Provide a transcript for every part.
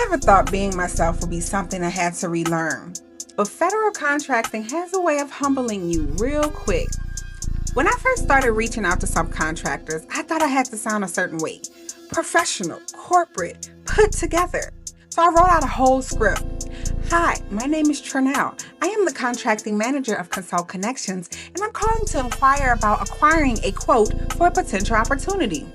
never thought being myself would be something I had to relearn. But federal contracting has a way of humbling you real quick. When I first started reaching out to subcontractors, I thought I had to sound a certain way. Professional, corporate, put together. So I wrote out a whole script. Hi, my name is Trinell. I am the contracting manager of Consult Connections, and I'm calling to inquire about acquiring a quote for a potential opportunity.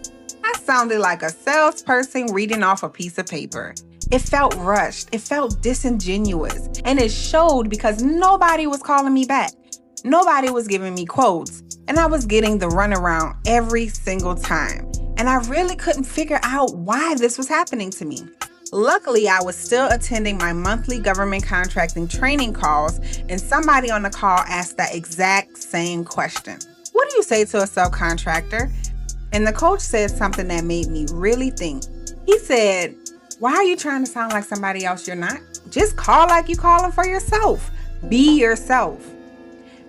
I sounded like a salesperson reading off a piece of paper. It felt rushed, it felt disingenuous, and it showed because nobody was calling me back. Nobody was giving me quotes, and I was getting the runaround every single time. And I really couldn't figure out why this was happening to me. Luckily, I was still attending my monthly government contracting training calls, and somebody on the call asked that exact same question. What do you say to a subcontractor? And the coach said something that made me really think. He said, why are you trying to sound like somebody else you're not? Just call like you calling for yourself. Be yourself.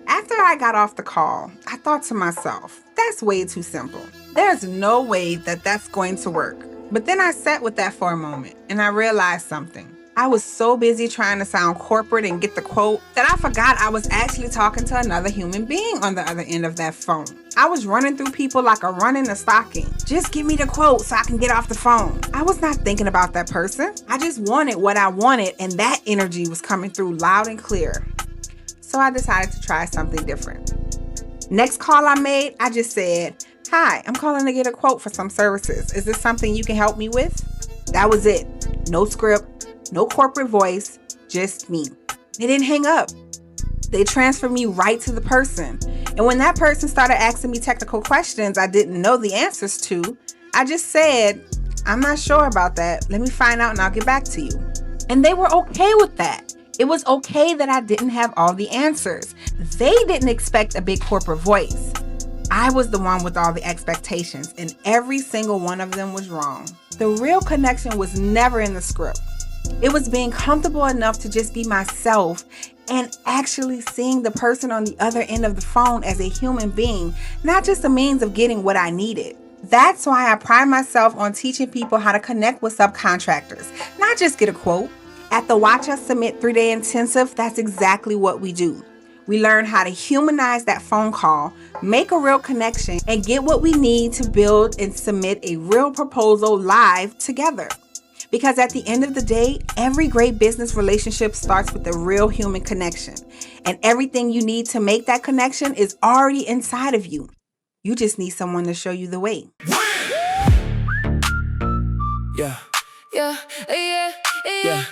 After I got off the call, I thought to myself, that's way too simple. There's no way that that's going to work. But then I sat with that for a moment and I realized something. I was so busy trying to sound corporate and get the quote that I forgot I was actually talking to another human being on the other end of that phone. I was running through people like a run in a stocking. Just give me the quote so I can get off the phone. I was not thinking about that person. I just wanted what I wanted, and that energy was coming through loud and clear. So I decided to try something different. Next call I made, I just said, hi, I'm calling to get a quote for some services. Is this something you can help me with? That was it. No script, no corporate voice, just me. They didn't hang up. They transferred me right to the person. And when that person started asking me technical questions I didn't know the answers to, I just said, I'm not sure about that. Let me find out and I'll get back to you. And they were okay with that. It was okay that I didn't have all the answers. They didn't expect a big corporate voice. I was the one with all the expectations, and every single one of them was wrong. The real connection was never in the script. It was being comfortable enough to just be myself and actually seeing the person on the other end of the phone as a human being, not just a means of getting what I needed. That's why I pride myself on teaching people how to connect with subcontractors, not just get a quote. At the Watch Us Submit 3-day intensive, that's exactly what we do. We learn how to humanize that phone call, make a real connection, and get what we need to build and submit a real proposal live together. Because at the end of the day, every great business relationship starts with a real human connection. And everything you need to make that connection is already inside of you. You just need someone to show you the way. Yeah. Yeah. Yeah. Yeah.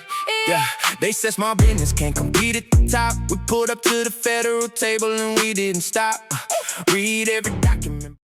Yeah, they said small business can't compete at the top. We pulled up to the federal table and we didn't stop. Read every document.